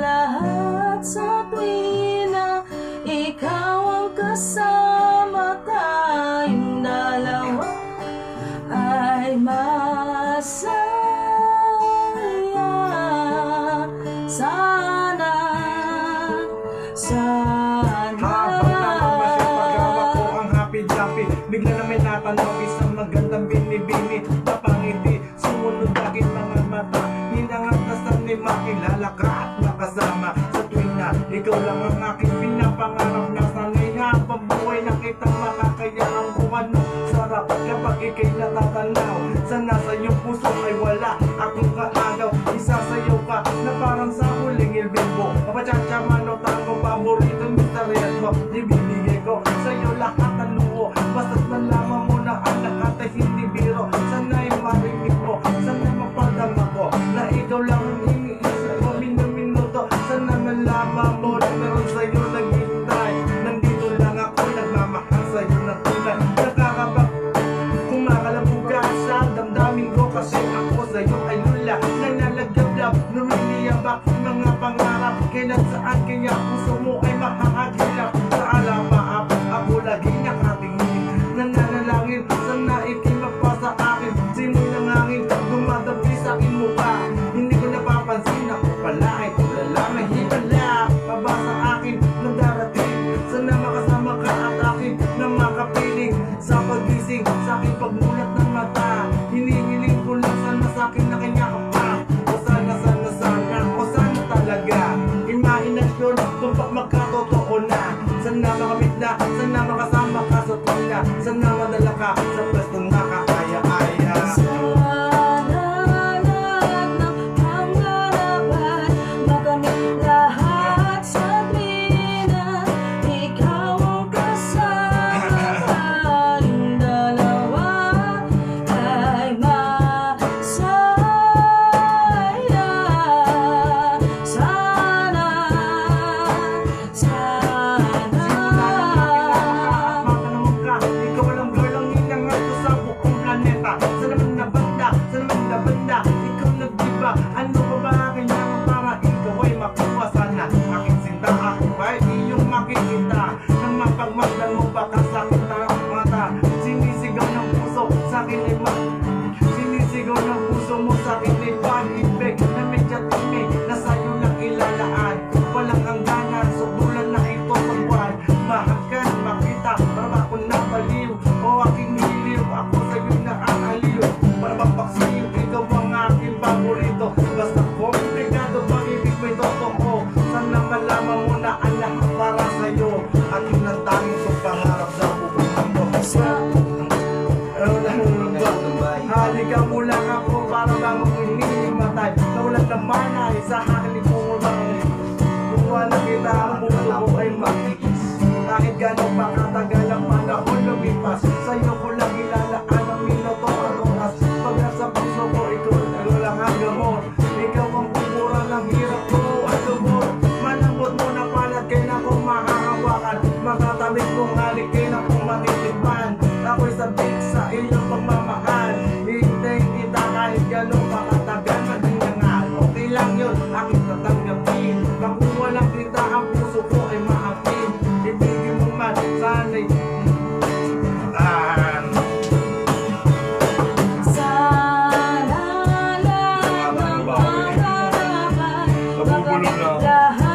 Lahat sa tuwina ikaw ang kasama, tayong dalawa ay masaya. Sana habang namamasya pag-awa ko ang happy-happy, bigla na may natanaw isang magandang bini-bini, napangiti, sumunod agad mga mata, hinangatasang ni makilala ka at makasama sa tuwing na ikaw lang ang aking pinapangarap na sanay habang buhay na kitang makakaya ang buwan mo. Sarap kapag ika'y natatanaw, sana sa iyong puso ay wala akong kaagaw. Isasayaw ka na parang sa huling ilbimbo, kapachachamano tango paborito misteryan mo. Ibibigay ko sa iyo lahat ng luho, basta't nalaman mo na ang lahat ay hindi biro. Sana'y marinig mo, sana'y mapadama ko na ikaw lang ang iniisip mo minuto. Sana malaman mo na meron sa'yo naghihintay. Nandito lang ako, nagmamahal sa'yo na tunay. Nakakabak, kumakalabog sa damdamin ko, kasi ako sa'yo ay lula. Nanlalagablab, lumiliyabak mga pangarap. Kailan saan kaya puso mo ay makakagilap. Sa alapaap, ako lagi nakatingin, nananalangin, sana ikay magpasa akin. Simoy ng hangin, dumadabi sa aking mukha. Hindi ko napapansin, ako pala ay tulala. May hibala, paba sa akin ng darating. Sana makasama ka at akin na makapiling. Sa pagising, sa aking pagmulat ng mata, hinihiling ko lang sana sa akin na kanya ka pa. O sana, o sana talaga imahinasyon, tumpak magkatotoo na. Sana makamit na, sana makasama ka sa tuwina. Sana madala ka sa pwestong nakaaya-aya. Ano pa ba kailangan para ikaw ay makuha? Sana aking sinta, ako ba'y iyong makikita? Nang mapagmasdan mo baka sakit na ang mata. Sinisigaw ng puso sa akin ay sinisigaw ng puso mo sa akin ay pag-ibig na medya timig na sa'yo lang ilalaan. Walang hangganan, sukulan na ito sa buwan. Mahakan, makita, para ako napaliw. O aking hiliw, ako sa'yo na aaliw. Para mapaksiw, ikaw ang aking paborito. Basta komplikado, pag-ibig mo'y totoo. Sana malaman mo na ang lahat para sa'yo. At yun ang tanging kong pangarap sa buong mundo. Halika mo lang ako para lang akong inimatay. Nawalan naman ay sa akin kong ulang. Kung wala kita ang puso ko ay makikis. Kahit gano'n pa katagal ang panahon lumipas, sa'yo ko lang ilalaan ang minuto at oras. Pag nasa puso ko, ikaw lang ang gamot. Ikaw ang kumura ng hirap ko at lubot. Malambot mo na palat, kailan ko mahahawakan. Makatamit kong halik, kailan kong matitipan. Ako'y sabik sa iyong pagmamahal. Hintay kita kahit gano'n pa katagal, maghinangal. Okay lang yun, aking tatanggapin. Kung walang kita, ang puso ko ay maakin. Ibigin mo man, sana'y sana lahat ng pangarapan, makamit lahat